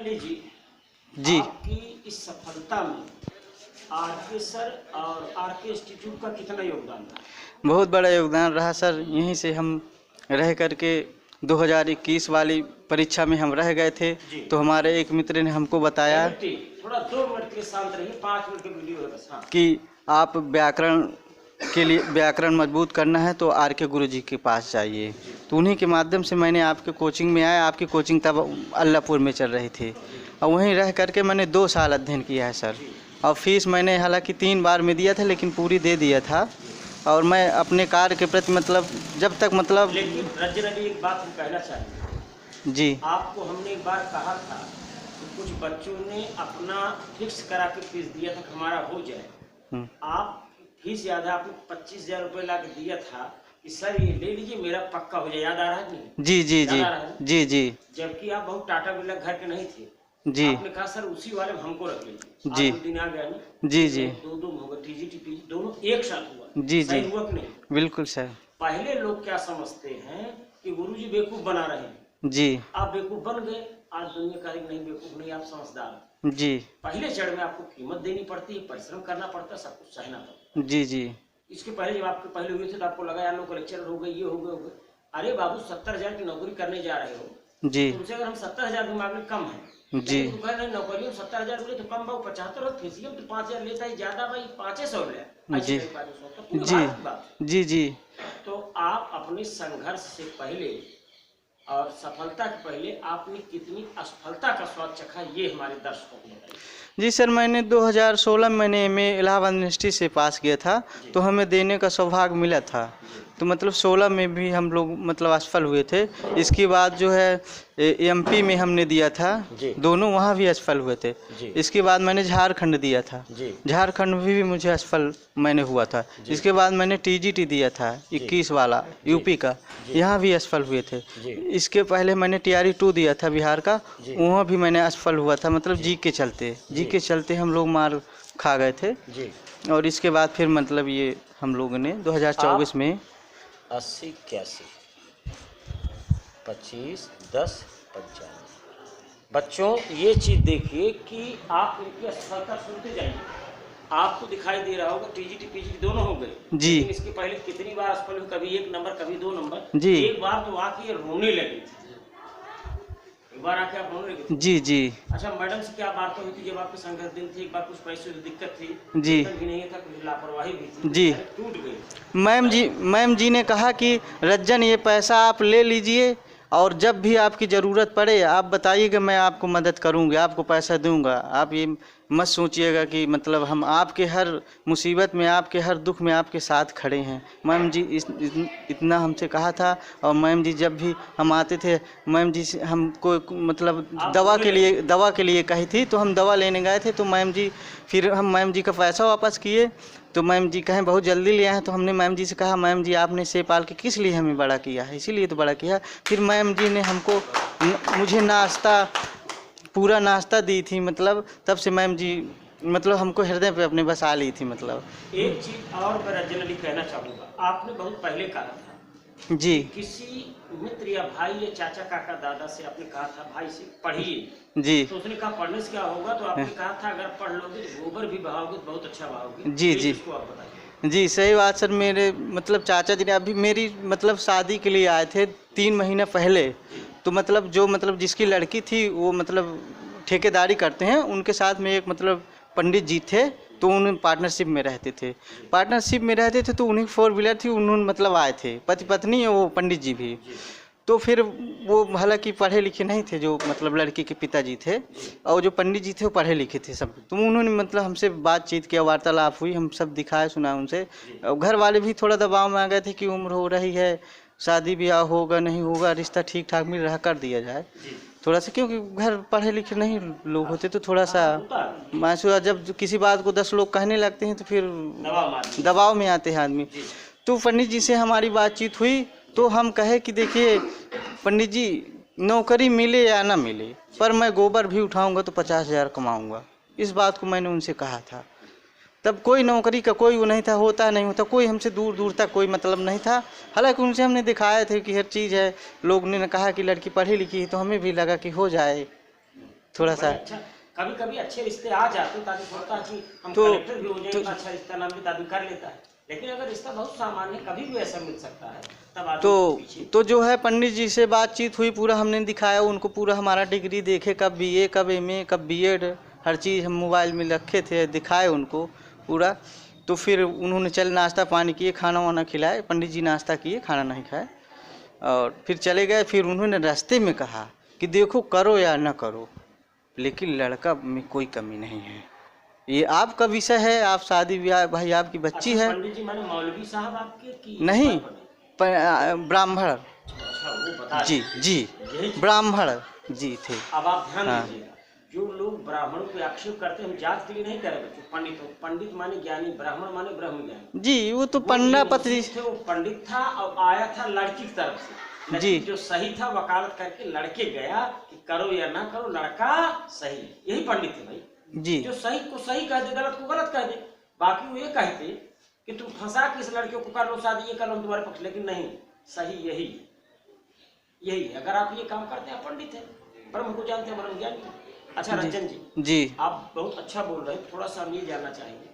लीजिए जी। आपकी इस सफलता में आरके सर और आरके इंस्टीट्यूट का कितना योगदान था? बहुत बड़ा योगदान रहा सर। यहीं से हम रह करके 2021 वाली परीक्षा में हम रह गए थे, तो हमारे एक मित्र ने हमको बताया थोड़ा 2 मिनट के साथ रहिए, 5 मिनट की वीडियो है बस। हाँ। कि आप व्याकरण के लिए व्याकरण मजबूत करना है तो आर के गुरुजी के पास जाइए। तो उन्हीं के माध्यम से मैंने आपके कोचिंग में आया। आपकी कोचिंग तब अल्लाहपुर में चल रही थी और वहीं रह करके मैंने 2 साल अध्ययन किया है सर। और फीस मैंने हालांकि 3 बार में दिया था, लेकिन पूरी दे दिया था। और मैं अपने कार्य के प्रति मतलब जब तक मतलब लेकिन रंजन अली एक बात हम कहना चाहेंगे जी। आपको हमने एक बार कहा था कि कुछ बच्चों ने अपना फिक्स करा के फीस दिया था कि हमारा हो जाए। आप फीस याद है आपने 25,000 रुपये ला के दिया था कि सर ये ले लीजिए मेरा पक्का हो जाए, याद आ रहा है नहीं? जी जी जी जी जी। जबकि आप बहुत टाटा बिरला घर के नहीं थे जी। आपने कहा सर उसी वाले में हमको रख लीजिए। जी। दिन आ गया ना। जी जी। 2 होगा, टीजीटी पीजी दोनों एक साथ हुआ। जी जी। सही हुआ कि नहीं? बिल्कुल सर। पहले लोग क्या समझते हैं कि गुरुजी बेवकूफ बना रहे हैं। जी। आप बेवकूफ बन गए, आज दुनिया कहेगी नहीं बेवकूफ नहीं, आप समझदार। जी। पहले चढ़ में आपको कीमत देनी पड़ती है, परिश्रम करना पड़ता है, सब कुछ सहना पड़ता है। जी जी। इसके पहले जब आपके पहले हुए थे तो आपको लगा यार लोग लेक्चर हो गए, ये हो गए। अरे बाबू 70,000 की नौकरी करने जा रहे हो जी। तुमसे अगर हम 70,000 भी मांगे कम है जी। नहीं नौकरियों 70,000 बोले तो कम भाव 75 फीसियम तो 5,000 लेता है ज्यादा भाई 500 ले जी जी जी जी। तो आप अपने संघर्ष से पहले और सफलता के पहले आपने कितनी असफलता का स्वाद चखा, ये हमारे दर्शकों को बताइए। जी सर, मैंने 2016 में मैंने एमए इलाहाबाद यूनिवर्सिटी से पास किया था, तो हमें देने का सौभाग्य मिला था। तो मतलब 16 में भी हम लोग मतलब असफल हुए थे। इसके बाद जो है एमपी में हमने दिया था, दोनों वहाँ भी असफल हुए थे। इसके बाद मैंने झारखंड दिया था, झारखंड में भी मुझे असफल मैंने हुआ था। इसके बाद मैंने टीजीटी दिया था 21 वाला यूपी का, यहाँ भी असफल हुए थे। इसके पहले मैंने टीआरई 2 दिया था बिहार का, वहाँ भी मैंने असफल हुआ था। मतलब जी के चलते हम लोग मार खा गए थे। और इसके बाद फिर मतलब ये हम लोगों ने 2024 में 80 81 25 10 95 बच्चों ये चीज़ देखिए कि आप इनकी असफलता सुनते जाइए, आपको दिखाई दे रहा होगा टीजीटी पीजीटी दोनों हो गए जी। इसके पहले कितनी बार असफल हुए, कभी 1 नंबर कभी 2 नंबर जी। एक बार तो आके रोने लगी थी, एक बार आके आप रोने लगे जी जी। अच्छा मैडम से क्या बात हुई थी जब आपके संघर्ष दिन थी? एक बार कुछ पैसे की दिक्कत थी जी, भी नहीं था, कुछ लापरवाही भी थी जी, टूट गई। मैम जी ने कहा कि रज्जन ये पैसा आप ले लीजिए और जब भी आपकी ज़रूरत पड़े आप बताइएगा, मैं आपको मदद करूँगी, आपको पैसा दूंगा। आप ये मत सोचिएगा कि मतलब हम आपके हर मुसीबत में, आपके हर दुख में आपके साथ खड़े हैं। मैम जी इतना हमसे कहा था। और मैम जी जब भी हम आते थे, मैम जी हमको मतलब दवा के लिए कही थी, तो हम दवा लेने गए थे। तो मैम जी फिर हम मैम जी का पैसा वापस किए, तो मैम जी कहें बहुत जल्दी ले आए। तो हमने मैम जी से कहा, मैम जी आपने से पाल के किस लिए हमें बड़ा किया है? इसीलिए तो बड़ा किया। फिर मैम जी ने हमको मुझे पूरा नाश्ता दी थी। मतलब तब से मैम जी मतलब हमको हृदय पे अपने बसा ली थी। मतलब एक चीज और मैं रंजन अली कहना चाहूँगा, आपने बहुत पहले कहा था जी, किसी मित्र या भाई या चाचा काका दादा से आपने कहा था भाई से पढ़िए जी, तो उसने कहा पढ़ने से क्या होगा? तो आपने कहा था अगर पढ़ लोगे तो गोबर भी बहाओगे तो बहुत अच्छा बहाओगे जी जी आप बताइए। जी सही बात सर। मेरे मतलब चाचा जी ने अभी मेरी मतलब शादी के लिए आए थे 3 महीने पहले। तो मतलब जो मतलब जिसकी लड़की थी वो मतलब ठेकेदारी करते हैं, उनके साथ में एक मतलब पंडित जी थे, तो उन्हें पार्टनरशिप में रहते थे। तो उन्हें 4 व्हीलर थी, उन्होंने मतलब आए थे, पति पत्नी है वो पंडित जी भी। तो फिर वो हालांकि पढ़े लिखे नहीं थे, जो मतलब लड़की के पिताजी थे, और जो पंडित जी थे वो पढ़े लिखे थे सब। तो उन्होंने मतलब हमसे बातचीत किया, वार्तालाप हुई, हम सब दिखाए सुना उनसे। और घर वाले भी थोड़ा दबाव में आ गए थे कि उम्र हो रही है, शादी ब्याह होगा नहीं होगा, रिश्ता ठीक ठाक मिल रहा कर दिया जाए थोड़ा सा, क्योंकि घर पढ़े लिखे नहीं लोग होते तो थोड़ा सा महसूस, जब किसी बात को 10 लोग कहने लगते हैं तो फिर दबाव में आते हैं आदमी। तो पंडित जी से हमारी बातचीत हुई, तो हम कहे कि देखिए पंडित जी, नौकरी मिले या ना मिले, पर मैं गोबर भी उठाऊंगा तो 50,000 कमाऊंगा। इस बात को मैंने उनसे कहा था। तब कोई नौकरी का कोई वो नहीं था, होता नहीं होता, कोई हमसे दूर दूर तक कोई मतलब नहीं था। हालांकि उनसे हमने दिखाए थे कि हर चीज़ है। लोग ने कहा कि लड़की पढ़ी लिखी है, तो हमें भी लगा कि हो जाए। थोड़ा सा। अच्छा, कभी कभी अच्छे रिश्ते आ जाते ताकि सोचता है कि हम कलेक्टर भी हो जाए, अच्छा रिश्ता ना भी आदमी कर लेता है, लेकिन अगर रिश्ता बहुत सामान्य कभी भी ऐसा मिल सकता है तब आदमी तो जो है पंडित जी से बातचीत हुई, पूरा हमने दिखाया उनको, पूरा हमारा डिग्री देखे, कब BA कब MA कब BEd, हर चीज़ हम मोबाइल में रखे थे, दिखाए उनको पूरा। तो फिर उन्होंने चल नाश्ता पानी किए, खाना वाना खिलाए, पंडित जी नाश्ता किए, खाना नहीं खाए और फिर चले गए। फिर उन्होंने रास्ते में कहा कि देखो करो या ना करो, लेकिन लड़का में कोई कमी नहीं है, ये आपका विषय है, आप शादी ब्याह, भाई आपकी बच्ची है। पंडित जी माने मौलवी साहब आपके की नहीं, ब्राह्मण जी ब्राह्मण जी थे। अब आप ध्यान दीजिएगा, जो लोग ब्राह्मणों को आक्षेप करते हैं, हम जात के लिए नहीं कह रहे बच्चों, पंडित हो, पंडित माने ज्ञानी, ब्राह्मण माने ब्रह्म ज्ञानी जी। वो तो पन्ना पत्री थे, वो पंडित था और आया था लड़की की तरफ से जी, जो सही था वकालत करके लड़के गया कि करो या ना करो, लड़का सही, यही पंडित है भाई जी। जो सही को सही कह दे, गलत को गलत कह दे। बाकी वो ये कहते कि तुम फंसा के इस लड़के को कर लो शादी, ये कर लो तुम्हारे पक्ष, लेकिन नहीं, सही यही है। अगर आप ये काम करते हैं पंडित है, ब्रह्म को जानते हैं, ब्रह्म ज्ञानी। अच्छा रंजन जी, आप बहुत अच्छा बोल रहे हैं, थोड़ा सा हम ये जानना चाहेंगे,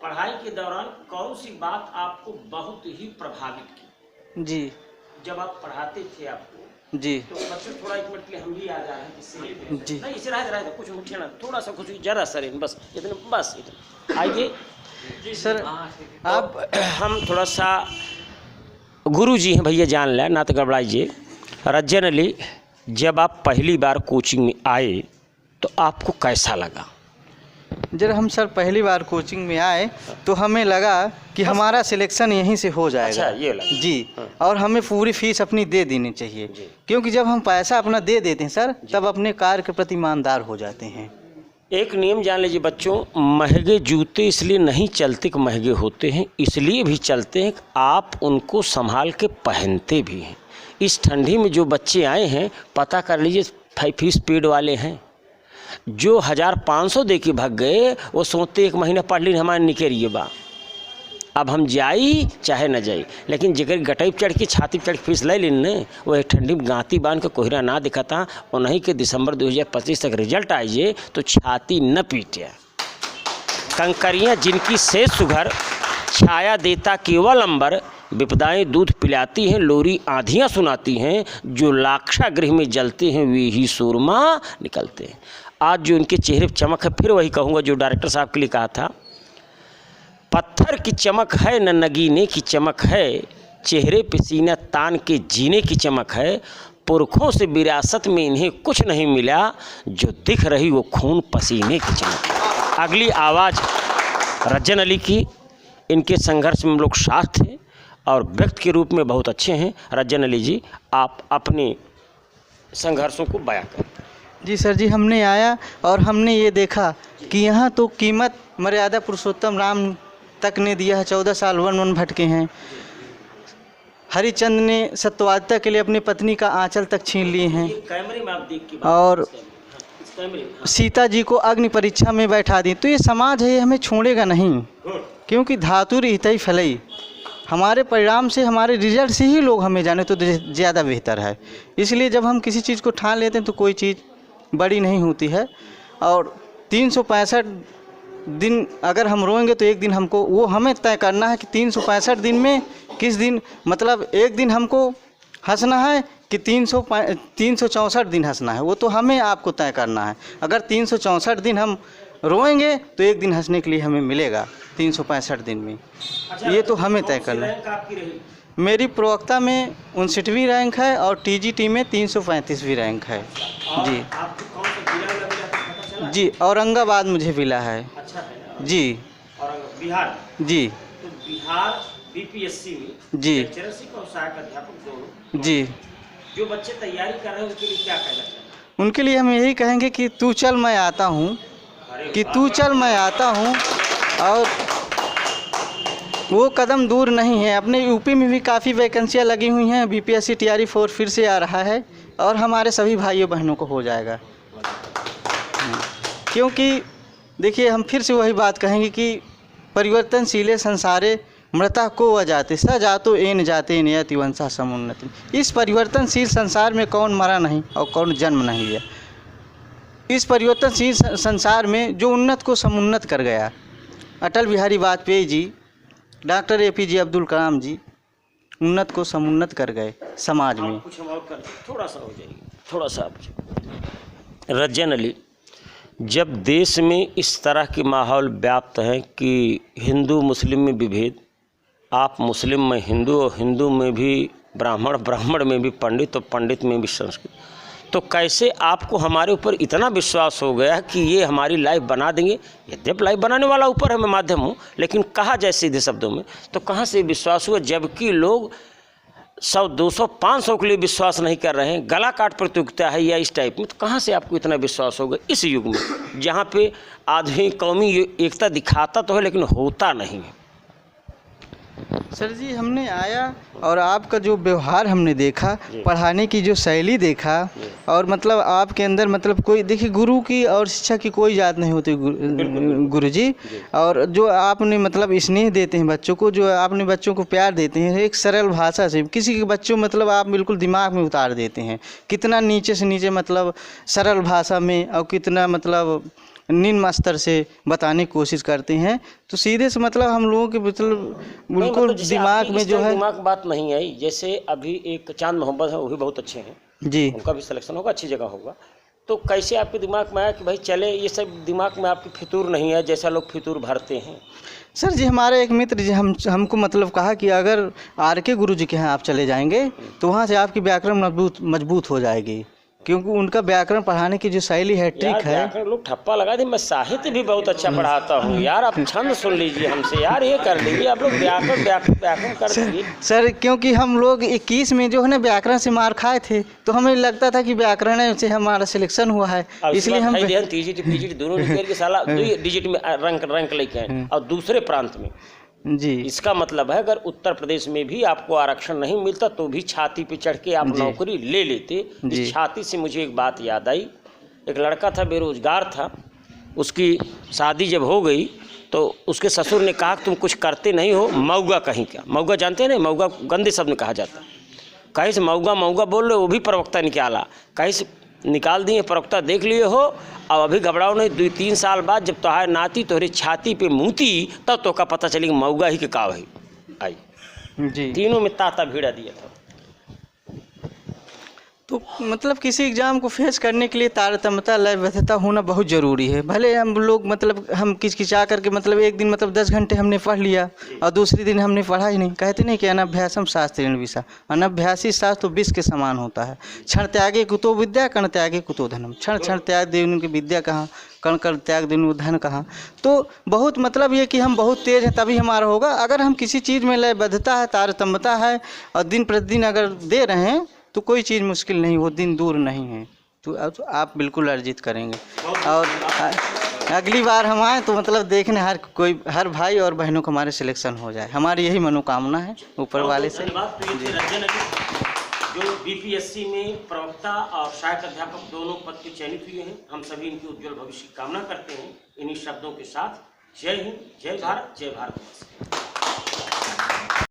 पढ़ाई के दौरान कौन सी बात आपको बहुत ही प्रभावित की जी? जब आप पढ़ाते थे आपको जी, तो बच्चों थोड़ा 1 मिनट के लिए हम भी आ जा रहे हैं किससे जी, नहीं इसे रह कुछ उठे ना, थोड़ा सा कुछ जरा सर, बस इतना आइए सर। आप हम थोड़ा सा गुरु जी हैं भैया, जान लें ना तो गड़बड़ाइए। रंजन अली, जब आप पहली बार कोचिंग में आए तो आपको कैसा लगा? जब हम सर पहली बार कोचिंग में आए तो हमें लगा कि हमारा सिलेक्शन यहीं से हो जाएगा। अच्छा, ये लगा जी। और हमें पूरी फीस अपनी दे देनी चाहिए, क्योंकि जब हम पैसा अपना दे देते हैं सर, तब अपने कार्य के प्रति ईमानदार हो जाते हैं। एक नियम जान लीजिए बच्चों, महंगे जूते इसलिए नहीं चलते कि महंगे होते हैं, इसलिए भी चलते हैं कि आप उनको संभाल के पहनते भी हैं। इस ठंडी में जो बच्चे आए हैं, पता कर लीजिए फीस पेड वाले हैं। जो 1500 दे के भाग गए, वो सोचते 1 महीना पढ़ ली हमारे निकेरिए बा, अब हम जाई चाहे न जाई, लेकिन जगह गटाई चढ़ के छाती चढ़ के फीस ले लेन न, वो ठंडी में गांती बांध के कोहरा ना दिखाता, और नहीं कि दिसंबर 2025 तक रिजल्ट आइए तो छाती न पीटे। कंकरियाँ जिनकी से सुघर, छाया देता केवल अंबर, विपदाएं दूध पिलाती हैं, लोरी आंधियाँ सुनाती हैं, जो लाक्षा गृह में जलते हैं वे ही सूरमा निकलते हैं। आज जो इनके चेहरे पर चमक है, फिर वही कहूँगा जो डायरेक्टर साहब के लिए कहा था, पत्थर की चमक है न नगीने की चमक है, चेहरे पे सीना तान के जीने की चमक है, पुरखों से विरासत में इन्हें कुछ नहीं मिला, जो दिख रही वो खून पसीने की चमक। अगली आवाज़ रंजन अली की, इनके संघर्ष में हम लोग साथ थे और व्यक्ति के रूप में बहुत अच्छे हैं। रंजन अली जी, आप अपने संघर्षों को बयां करें। जी सर जी, हमने आया और हमने ये देखा कि यहाँ तो कीमत मर्यादा पुरुषोत्तम राम तक ने दिया है, 14 साल वन भटके हैं। हरिचंद ने सत्यवादिता के लिए अपनी पत्नी का आंचल तक छीन लिए हैं, और सीता जी को अग्नि परीक्षा में बैठा दी। तो ये समाज है, ये हमें छोड़ेगा नहीं, क्योंकि धातुर हितई फलई, हमारे परिणाम से, हमारे रिजल्ट से ही लोग हमें जाने तो ज़्यादा बेहतर है। इसलिए जब हम किसी चीज़ को ठान लेते हैं तो कोई चीज़ बड़ी नहीं होती है। और 365 दिन अगर हम रोएंगे तो एक दिन हमको वो हमें तय करना है कि 365 दिन में किस दिन, मतलब एक दिन हमको हंसना है कि 364 दिन हंसना है, वो तो हमें आपको तय करना है। अगर 364 दिन हम रोएंगे तो एक दिन हंसने के लिए हमें मिलेगा 365 दिन में। अच्छा, ये तो हमें तय करना है। मेरी प्रवक्ता में 59वीं रैंक है और TGT में 335वीं रैंक है जी। जी, औरंगाबाद मुझे मिला है। अच्छा है जी, बिहार जी, तो बिहार BPSC में जी सहायक अध्यापक दोनों जी। जो बच्चे तैयारी कर रहे हैं उनके लिए क्या कहना चाहिए? उनके लिए हम यही कहेंगे कि तू चल मैं आता हूँ, कि तू चल मैं आता हूँ। और वो कदम दूर नहीं है, अपने यूपी में भी काफ़ी वैकेंसियाँ लगी हुई हैं, BPSC TRE 4 फिर से आ रहा है और हमारे सभी भाइयों बहनों को हो जाएगा। क्योंकि देखिए, हम फिर से वही बात कहेंगे कि परिवर्तनशीले संसारे मृता को अजाते स जातो एन जाते नियति वंशा समुन्नति। इस परिवर्तनशील संसार में कौन मरा नहीं और कौन जन्म नहीं है। इस परिवर्तनशील संसार में जो उन्नत को समुन्नत कर गया, अटल बिहारी वाजपेयी जी, डॉक्टर APJ अब्दुल कलाम जी उन्नत को समुन्नत कर गए समाज में। कुछ हम और कर थोड़ा सा हो जाएगी, थोड़ा सा आप रजन अली, जब देश में इस तरह के माहौल व्याप्त हैं कि हिंदू मुस्लिम में विभेद, आप मुस्लिम में हिंदू और हिंदू में भी ब्राह्मण, ब्राह्मण में भी पंडित और पंडित में भी संस्कृत, तो कैसे आपको हमारे ऊपर इतना विश्वास हो गया कि ये हमारी लाइफ बना देंगे? यद्यप लाइफ बनाने वाला ऊपर है, मैं माध्यम हूँ, लेकिन कहा जाए सीधे शब्दों में तो कहाँ से विश्वास हुआ? जबकि लोग 100, 200, 500 के लिए विश्वास नहीं कर रहे हैं, गला काट प्रतियोगिता है या इस टाइप में, तो कहाँ से आपको इतना विश्वास होगा इस युग में जहाँ पे आदमी कौमी एकता दिखाता तो है लेकिन होता नहीं है? सर जी, हमने आया और आपका जो व्यवहार हमने देखा, पढ़ाने की जो शैली देखा, और मतलब आपके अंदर मतलब कोई, देखिए गुरु की और शिक्षा की कोई जात नहीं होती गुरु जी, और जो आपने मतलब स्नेह देते हैं बच्चों को, जो आपने बच्चों को प्यार देते हैं एक सरल भाषा से, किसी के बच्चों मतलब आप बिल्कुल दिमाग में उतार देते हैं, कितना नीचे से नीचे मतलब सरल भाषा में और कितना मतलब निम्न स्तर से बताने की कोशिश करते हैं, तो सीधे से मतलब हम लोगों के मतलब बिल्कुल दिमाग में जो है दिमाग बात नहीं आई। जैसे अभी एक चांद मोहम्मद है, वो भी बहुत अच्छे हैं जी, उनका भी सिलेक्शन होगा, अच्छी जगह होगा, तो कैसे आपके दिमाग में आया कि भाई चले? ये सब दिमाग में आपकी फितूर नहीं है जैसा लोग फितूर भरते हैं? सर जी, हमारे एक मित्र जी हमको मतलब कहा कि अगर RK गुरु जी के यहाँ आप चले जाएंगे तो वहाँ से आपकी व्याकरण मजबूत हो जाएगी, क्योंकि उनका व्याकरण पढ़ाने की जो शैली है, ट्रिक है। व्याकरण लोग ठप्पा लगा दे, मैं साहित्य भी बहुत अच्छा पढ़ाता हूँ यार, आप छंद सुन लीजिए हमसे यार, ये कर लीजिए आप लोग, व्याकरण कर दीजिए सर, क्योंकि हम लोग 21 में जो है ना व्याकरण से मार खाए थे, तो हमें लगता था कि व्याकरण से हमारा सिलेक्शन हुआ है, इसलिए हम TGT PGT दोनों निकल के साला डिजिट में रंक लेके आए और दूसरे प्रांत में जी। इसका मतलब है अगर उत्तर प्रदेश में भी आपको आरक्षण नहीं मिलता तो भी छाती पे चढ़ के आप नौकरी ले लेते। इस छाती से मुझे एक बात याद आई, एक लड़का था, बेरोजगार था, उसकी शादी जब हो गई तो उसके ससुर ने कहा तुम कुछ करते नहीं हो, मऊगा कहीं क्या, मऊगा जानते हैं ना, मऊगा गंदे शब्द में कहा जाता है, कहीं से मऊगा मऊगा बोल रहे, वो भी प्रवक्ता निकाला, कहीं से निकाल दिए, प्रवक्ता देख लिए हो, अब अभी घबराओ नहीं, 2-3 साल बाद जब तोहार नाती तोहरी छाती पे मूती तब तो का पता चलेगा मऊगा ही के का है आई जी। तीनों में ताता भिड़ा दिया था। तो मतलब किसी एग्ज़ाम को फेस करने के लिए तारतम्यता, लयबद्धता होना बहुत ज़रूरी है। भले हम लोग मतलब हम किचकिचा करके मतलब एक दिन मतलब 10 घंटे हमने पढ़ लिया और दूसरे दिन हमने पढ़ा ही नहीं, कहते नहीं कि अनभ्यासम शास्त्रेण विषा, अनभ्यासी शास्त्र तो विष के समान होता है। क्षण त्यागे कुतो विद्या, कण त्यागे कुतो धनम, क्षण क्षण त्याग देने की विद्या कहाँ, कण कण त्याग देने धन कहाँ। तो बहुत मतलब ये कि हम बहुत तेज़ हैं तभी हमारा होगा। अगर हम किसी चीज़ में लयबद्धता है, तारतम्यता है और दिन प्रतिदिन अगर दे रहे हैं तो कोई चीज़ मुश्किल नहीं, वो दिन दूर नहीं है, तो आप बिल्कुल अर्जित करेंगे। और अगली बार हम आए तो मतलब देखने हर भाई और बहनों को हमारे सिलेक्शन हो जाए, हमारी यही मनोकामना है ऊपर वाले से। जो BPSC में प्रवक्ता और सहायक अध्यापक दोनों पद के चयनित हुए हैं, हम सभी इनके उज्जवल भविष्य की कामना करते हैं। इन्हीं शब्दों के साथ जय हिंद, जय भारत, जय भारत।